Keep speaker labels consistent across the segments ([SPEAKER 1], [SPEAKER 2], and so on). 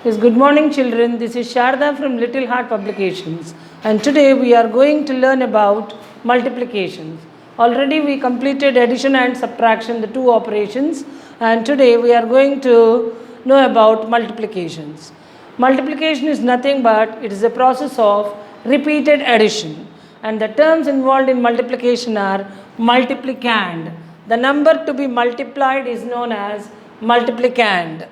[SPEAKER 1] Yes, good morning children. This is Sharda from Little Heart Publications, and today we are going to learn about multiplications. Already we completed addition and subtraction, the two operations, and today we are going to know about multiplications. Multiplication is nothing but it is a process of repeated addition, and the terms involved in multiplication are multiplicand. The number to be multiplied is known as multiplicand,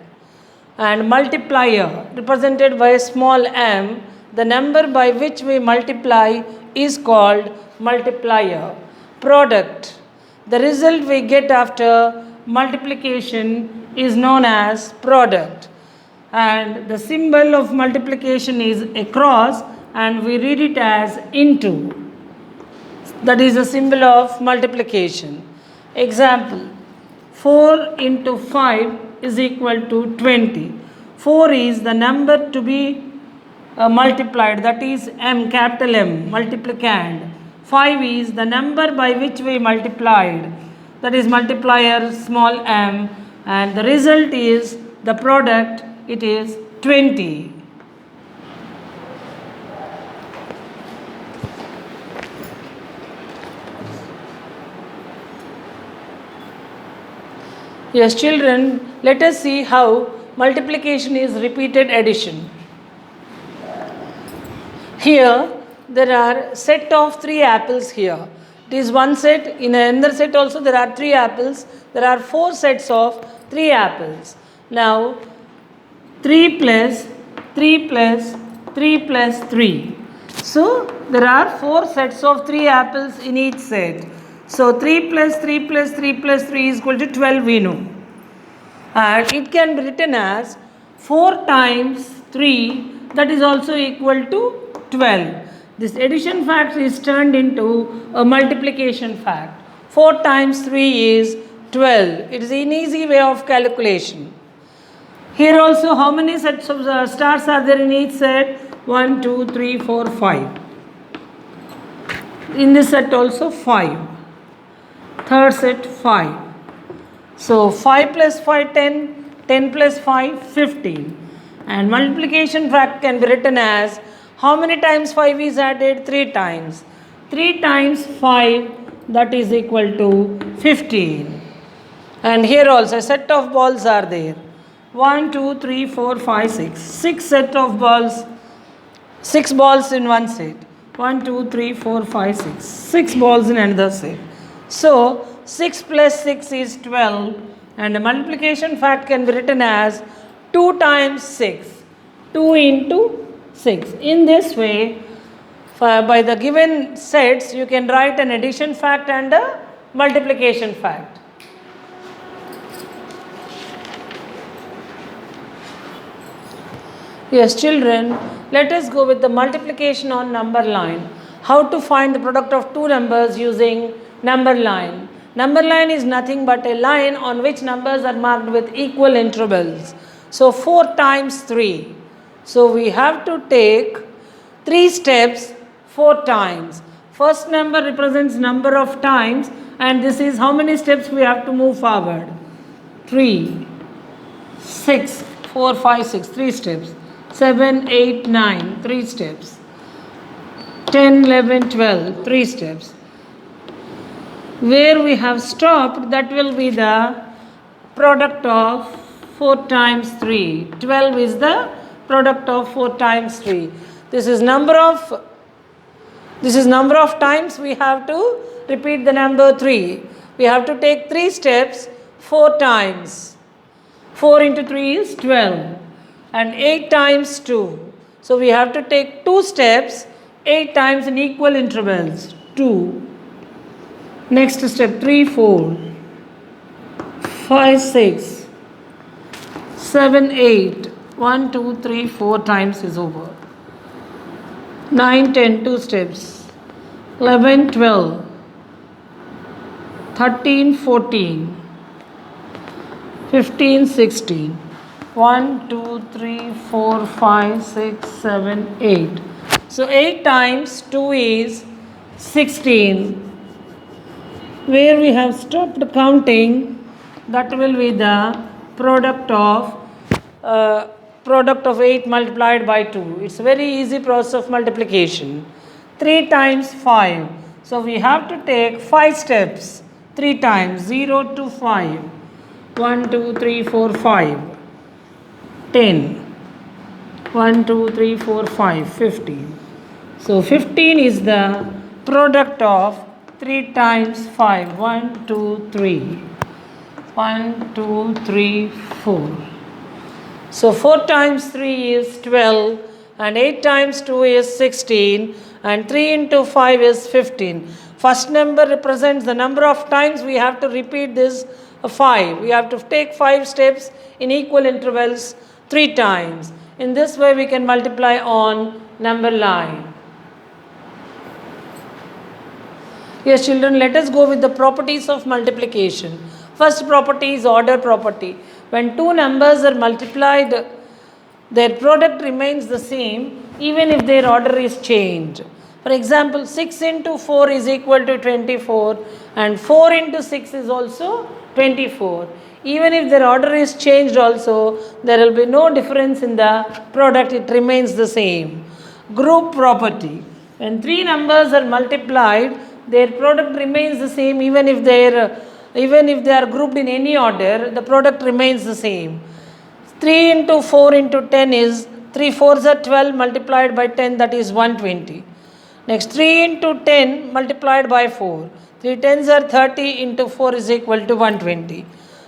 [SPEAKER 1] and multiplier represented by a small m. The number by which we multiply is called multiplier. Product, the result we get after multiplication is known as product, and the symbol of multiplication is a cross, and we read it as into. That is a symbol of multiplication. Example, 4 into 5 is equal to 20. 4 is the number to be multiplied, that is m, capital M, multiplicand. 5 is the number by which we multiplied, that is multiplier small m, and the result is the product, it is 20. Yes, children, let us see how multiplication is repeated addition. Here, there are set of 3 apples here. It is one set. In another set also there are 3 apples. There are 4 sets of 3 apples. Now, 3 plus 3 plus 3 plus 3. So, there are 4 sets of 3 apples in each set. So, 3 plus 3 plus 3 plus 3 is equal to 12, we know. And it can be written as 4 times 3, that is also equal to 12. This addition fact is turned into a multiplication fact. 4 times 3 is 12. It is an easy way of calculation. Here also, how many sets of stars are there in each set? 1, 2, 3, 4, 5. In this set also 5. Third set 5. So 5 plus 5, 10. 10 plus 5, 15. And multiplication fact can be written as, how many times 5 is added? 3 times. 3 times 5, that is equal to 15. And here also a set of balls are there. 1, 2, 3, 4, 5, 6. 6 set of balls. 6 balls in one set. 1, 2, 3, 4, 5, 6. 6 balls in another set. So 6 plus 6 is 12. And the multiplication fact can be written as 2 times 6. 2 into 6. In this way, by the given sets, you can write an addition fact and a multiplication fact. Yes, children, let us go with the multiplication on number line. How to find the product of two numbers using number line. Number line is nothing but a line on which numbers are marked with equal intervals. So 4 times 3. So we have to take 3 steps 4 times. First number represents number of times, and this is how many steps we have to move forward. 3, 6, 4, 5, 6, 3 steps. 7, 8, 9, 3 steps. 10, 11, 12, 3 steps. Where we have stopped, that will be the product of 4 times 3. 12 is the product of 4 times 3. This is number of times we have to repeat the number 3. We have to take 3 steps 4 times. 4 into 3 is 12. And 8 times 2. So we have to take 2 steps 8 times in equal intervals. 2. Next step 3, 4. 5, 6. 7, 8. 1, 2, 3, 4 times is over. 9, 10, 2 steps. 11, 12. 13, 14. 15, 16. 1, 2, 3, 4, 5, 6, 7, 8. So 8 times 2 is 16. Where we have stopped counting, that will be the product of product of 8 multiplied by 2. It's a very easy process of multiplication. 3 times 5. So we have to take 5 steps. 3 times 0 to 5. 1, 2, 3, 4, 5. 10. 1, 2, 3, 4, 5. 15. So 15 is the product of 3 times 5. 1, 2, 3. 1, 2, 3, 4. So 4 times 3 is 12 and 8 times 2 is 16 and 3 into 5 is 15. First number represents the number of times we have to repeat this 5. We have to take 5 steps in equal intervals 3 times. In this way we can multiply on number line. Yes children, let us go with the properties of multiplication. First property is order property. When two numbers are multiplied, their product remains the same even if their order is changed. For example, 6 into 4 is equal to 24 and 4 into 6 is also 24. Even if their order is changed also, there will be no difference in the product, it remains the same. Group property. When three numbers are multiplied, their product remains the same even if they are grouped in any order, the product remains the same. 3 into 4 into 10 is 3 4s are 12 multiplied by 10, that is 120. Next 3 into 10 multiplied by 4. 3 10s are 30 into 4 is equal to 120.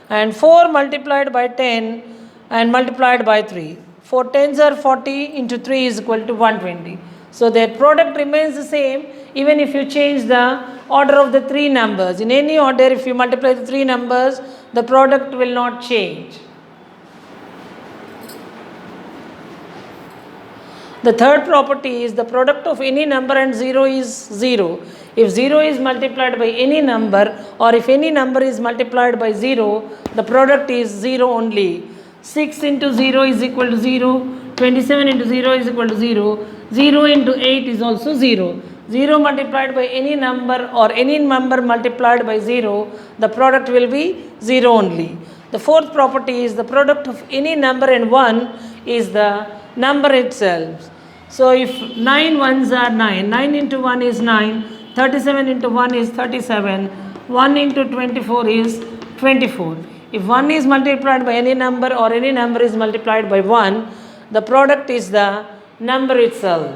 [SPEAKER 1] And 4 multiplied by 10 and multiplied by 3. 4 10s are 40 into 3 is equal to 120. So their product remains the same even if you change the order of the three numbers. In any order, if you multiply the three numbers, the product will not change. The third property is the product of any number and 0 is 0. If 0 is multiplied by any number or if any number is multiplied by 0, the product is 0 only. 6 into 0 is equal to 0. 27 into 0 is equal to 0. 0 into 8 is also 0. 0 multiplied by any number or any number multiplied by 0, the product will be 0 only. The fourth property is the product of any number and 1 is the number itself. So if 9 ones are 9, 9 into 1 is 9, 37 into 1 is 37, 1 into 24 is 24. If 1 is multiplied by any number or any number is multiplied by 1, the product is the number itself.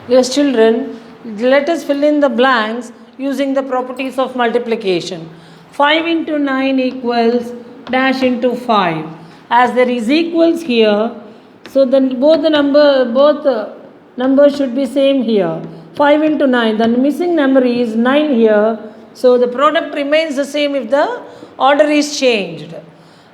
[SPEAKER 1] Yes children, let us fill in the blanks using the properties of multiplication. 5 into 9 equals dash into 5. As there is equals here, so then both numbers should be same here. 5 into 9, the missing number is 9 here. So the product remains the same if the order is changed.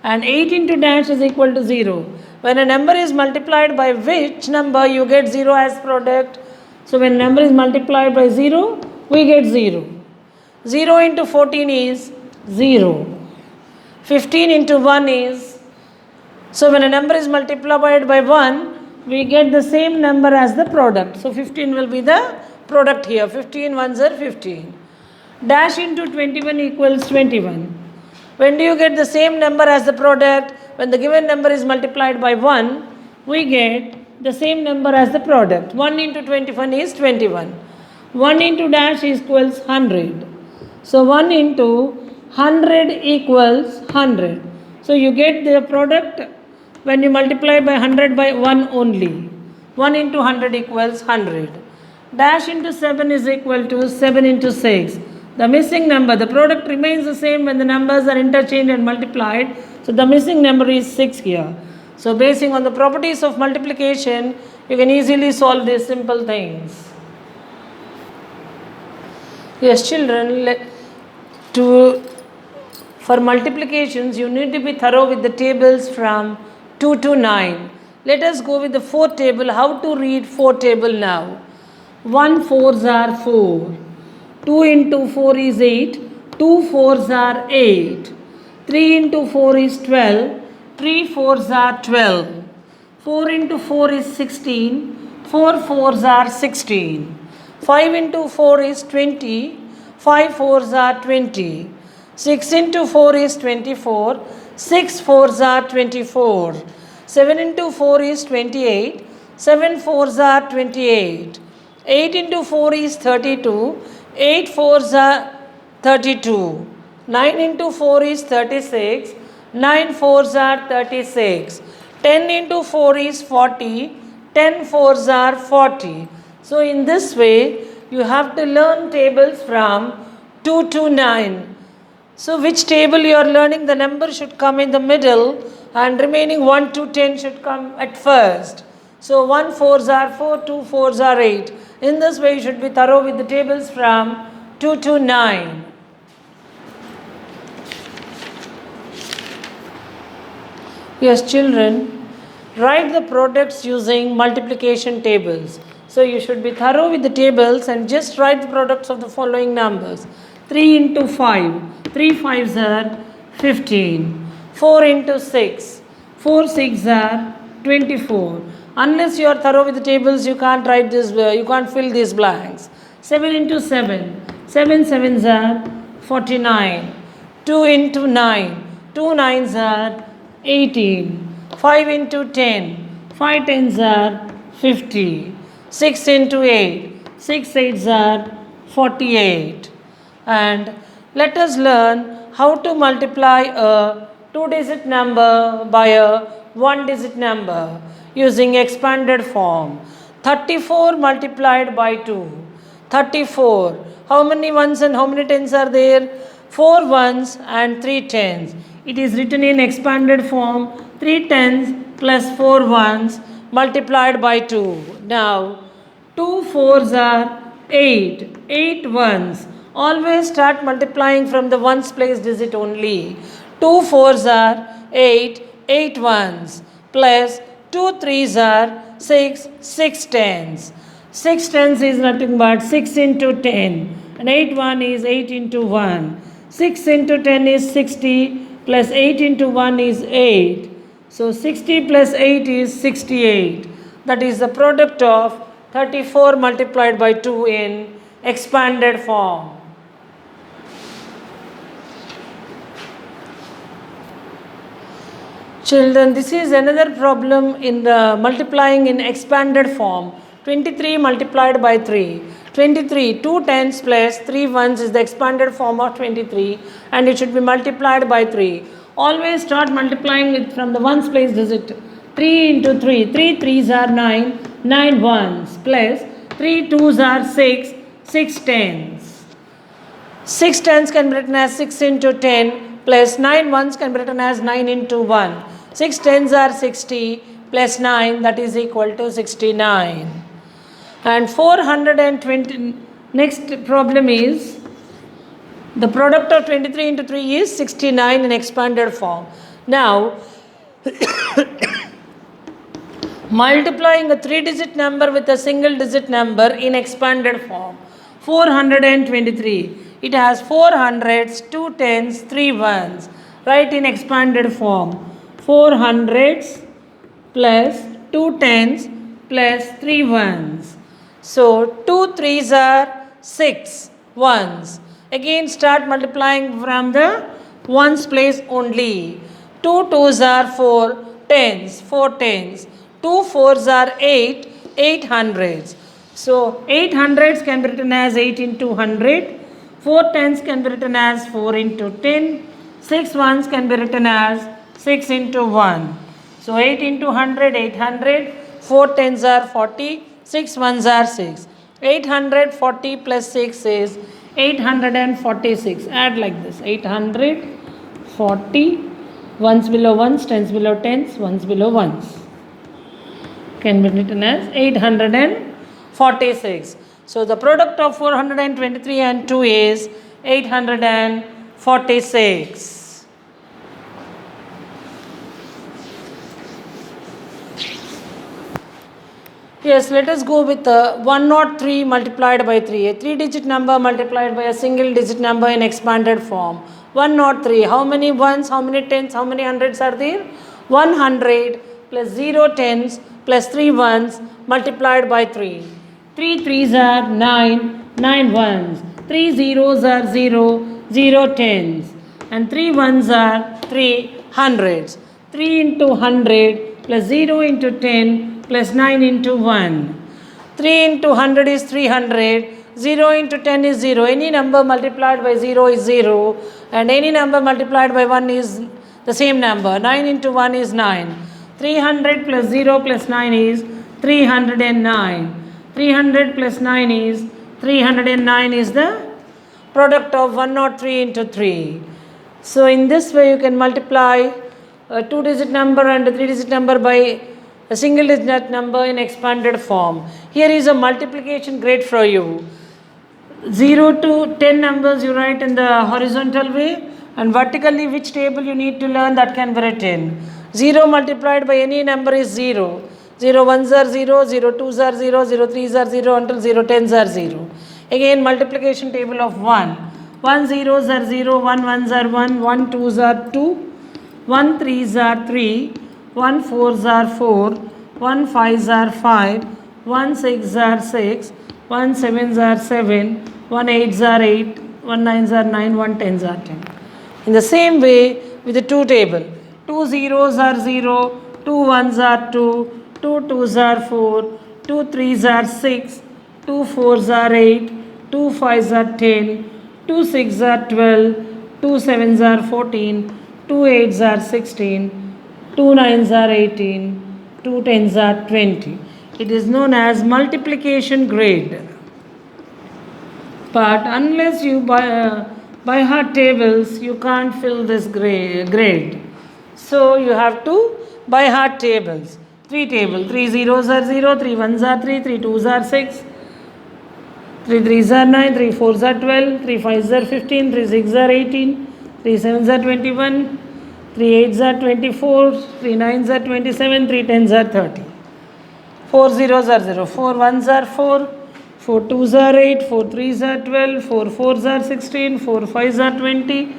[SPEAKER 1] And 8 into dash is equal to 0. When a number is multiplied by which number, you get 0 as product. So when number is multiplied by 0, we get 0. 0 into 14 is 0. 15 into 1 is, so when a number is multiplied by 1, we get the same number as the product. So 15 will be the product here. 15 ones are 15. Dash into 21 equals 21. When do you get the same number as the product? When the given number is multiplied by 1, we get the same number as the product. 1 into 21 is 21. 1 into dash equals 100. So 1 into 100 equals 100. So you get the product when you multiply by 100 by 1 only. 1 into 100 equals 100. Dash into 7 is equal to 7 into 6. The missing number, the product remains the same when the numbers are interchanged and multiplied. So the missing number is 6 here. So basing on the properties of multiplication, you can easily solve these simple things. Yes children, for multiplications you need to be thorough with the tables from 2 to 9. Let us go with the 4 table. How to read 4 table now? 1 4s are 4. 2 into 4 is 8. 2 4s are 8. 3 into 4 is 12. 3 4s are 12. 4 into 4 is 16. 4 4s are 16. 5 into 4 is 20. 5 4s are 20. 6 into 4 is 24. 6 fours are 24. 7 into 4 is 28. 7 fours are 28. 8 into 4 is 32. 8 fours are 32. 9 into 4 is 36. 9 fours are 36. 10 into 4 is 40. 10 fours are 40. So in this way, you have to learn tables from 2 to 9. So which table you are learning, the number should come in the middle and remaining 1 to 10 should come at first. So 1 fours are 4, 2 fours are 8. In this way you should be thorough with the tables from 2 to 9. Yes, children, write the products using multiplication tables. So you should be thorough with the tables and just write the products of the following numbers. 3 into 5. 3 5s are 15. 4 into 6. 4 6s are 24. Unless you are thorough with the tables, you can't write this, you can't fill these blanks. 7 into 7. 7 7s are 49. 2 into 9. 2 9s are 18. 5 into 10. 5 10s are 50. 6 into 8. 6 8s are 48. And let us learn how to multiply a 2-digit number by a 1-digit number using expanded form. 34 multiplied by 2. 34. How many ones and how many tens are there? 4 ones and 3 tens. It is written in expanded form. 3 tens plus 4 ones multiplied by 2. Now, 2 fours are 8. 8 ones. Always start multiplying from the ones place digit only. 2 fours are 8. 8 ones plus 2 threes are 6. 6 tens. 6 tens is nothing but 6 into 10. And 8 1 is 8 into 1. 6 into 10 is 60 plus 8 into 1 is 8. So 60 plus 8 is 68. That is the product of 34 multiplied by 2 in expanded form. Children, this is another problem in the multiplying in expanded form. 23 multiplied by 3. 23, 2 tens plus 3 ones is the expanded form of 23 and it should be multiplied by 3. Always start multiplying it from the ones place digit. 3 into 3, 3 threes are 9, 9 ones plus 3 twos are 6, 6 tens. 6 tens can be written as 6 into 10 plus 9 ones can be written as 9 into 1. 6 tens are 60 plus 9, that is equal to 69. And 420, next problem is the product of 23 into 3 is 69 in expanded form. Now, multiplying a 3-digit number with a single-digit number in expanded form. 423. It has 4 hundreds, 2 tens, 3 ones. Write in expanded form. 4 hundreds plus 2 tens plus 3 ones. So 2 threes are 6 ones. Again start multiplying from the ones place only. 2 twos are 4 tens, 4 tens. 2 fours are 8, 8 hundreds. So 8 hundreds can be written as 8 into 100. 4 tens can be written as 4 into 10. 6 ones can be written as 6 into 1. So 8 into 100, 800. 4 tens are 40. 6 ones are 6. 840 plus 6 is 846. Add like this. 840. Ones below ones, tens below tens, ones below ones. Can be written as 846. So the product of 423 and 2 is 846. Yes, let us go with 103 multiplied by 3. A 3-digit number multiplied by a single digit number in expanded form. 103. How many ones, how many tens, how many hundreds are there? 100 plus 0 tens plus 3 ones multiplied by 3. 3 threes are 9, 9 ones. 3 zeros are 0, 0 tens. and 3 ones are 3 hundreds. 3 into 100 plus 0 into 10 plus 9 into 1. 3 into 100 is 300. 0 into 10 is 0. Any number multiplied by 0 is 0. And any number multiplied by 1 is the same number. 9 into 1 is 9. 300 plus 0 plus 9 is 309. 300 plus 9 is 309 is the product of 103 into 3. So in this way you can multiply a 2-digit number and a 3-digit number by a single digit number in expanded form. Here is a multiplication grid for you. 0 to 10 numbers you write in the horizontal way, and vertically which table you need to learn that can be written. 0 multiplied by any number is 0. 0 ones are 0, 0 twos are 0, 0 threes are 0 until 0 tens are 0. Again multiplication table of 1. 1 zeros are 0, 1 ones are 1, 1 twos are 2, 1 threes are 3, 1 fours are 4, 1 fives are 5, 1 six are 6, 1 sevens are 7, 1 eights are 8, 1 nines are 9, 1 tens are 10. In the same way with the 2 table. 2 zeros are 0, 2 ones are 2, 2 twos are 4, 2 threes are 6, 2 fours are 8, 2 fives are 10, 2 sixes are 12, 2 sevens are 14, 2 eights are 16, 2 nines are 18, 2 tens are 20. It is known as multiplication grade. But unless you by heart tables, you can't fill this grade. So you have to by heart tables. 3 table. 3 zeros are 0, 3 ones are 3, 3 twos are 6, 3 threes are 9, 3 fours are 12, 3 fives are 15, 3 sixes are 18, 3 sevens are 21, 3 eights are 24, 3 nines are 27, 3 tens are 30. 4 zeros are 0, 4 ones are 4, 4 twos are 8, 4 threes are 12, 4 fours are 16, 4 fives are 20,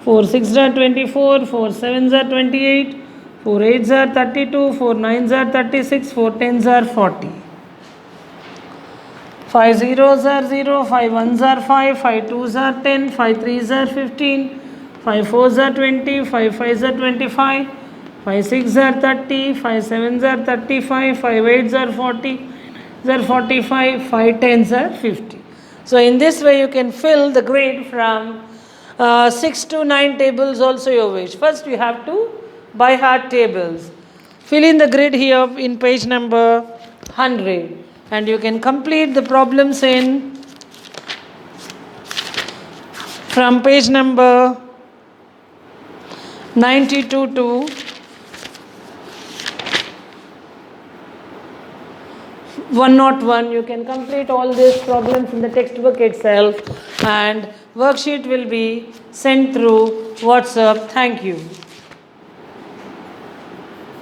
[SPEAKER 1] 4 sixes are 24, 4 sevens are 28, 4 eights are 32, 4 nines are 36, 4 tens are 40. 5 zeros are 0, 5 ones are 5, 5 twos are 10, 5 threes are 15, 5 fours are 20, 5 fives are 25, 5 sixes are 30, 5 sevens are 35, 5 eights are 40, are 45, 5 tens are 50. So in this way you can fill the grade from 6 to 9 tables also you wish. First you have to by heart tables. Fill in the grid here in page number 100, and you can complete the problems in from page number 92 to 101. You can complete all these problems in the textbook itself, and worksheet will be sent through WhatsApp. Thank you.